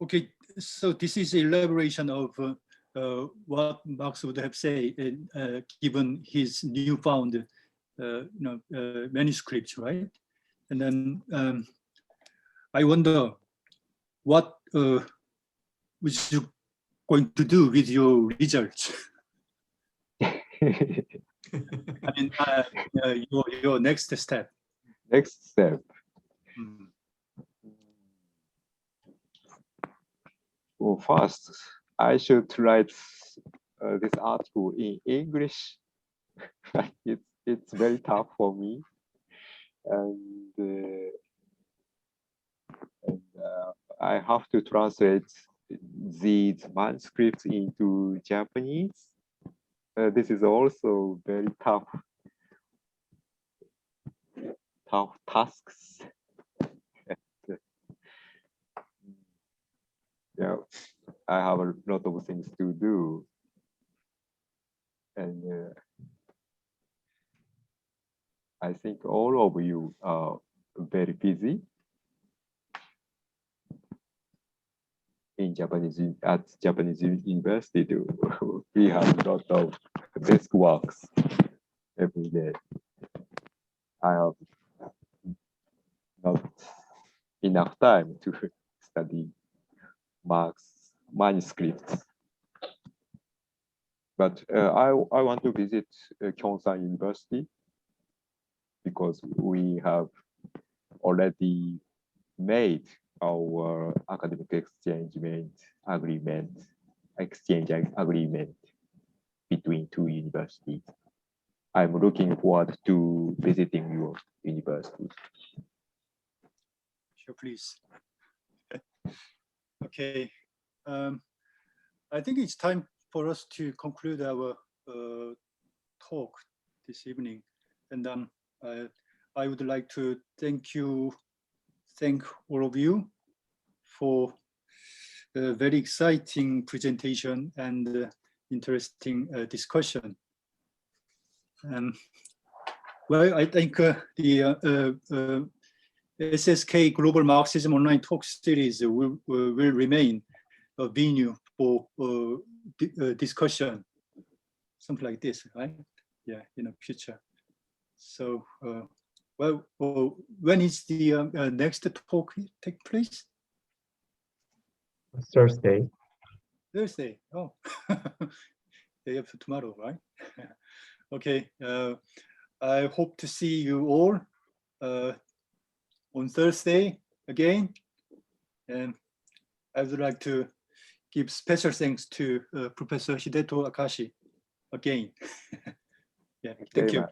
Okay, so this is elaboration of what Marx would have said, given his newfound manuscripts, right? And then I wonder what was you going to do with your results? I mean, your next step. Next step. Mm. Well, first, I should write this article in English. It's very tough for me, and I have to translate these manuscripts into Japanese. This is also very tough tasks. Yeah, I have a lot of things to do, and I think all of you are very busy in at Japanese university. We have a lot of desk works every day. I have not enough time to study Marx manuscripts. But I want to visit Gyeongsang University because we have already made our academic exchange agreement between two universities. I'm looking forward to visiting your university. Sure, please. Okay. I think it's time for us to conclude our talk this evening. And I would like to thank all of you for a very exciting presentation and interesting discussion. Well, I think the SSK Global Marxism Online Talk Series will remain a venue for discussion, something like this, right? Yeah, in the future. So, well, when is the next talk take place? Thursday. Thursday. Oh, day after tomorrow, right? Okay. I hope to see you all on Thursday again, and I would like to give special thanks to Professor Hideto Akashi again. Yeah, thank you.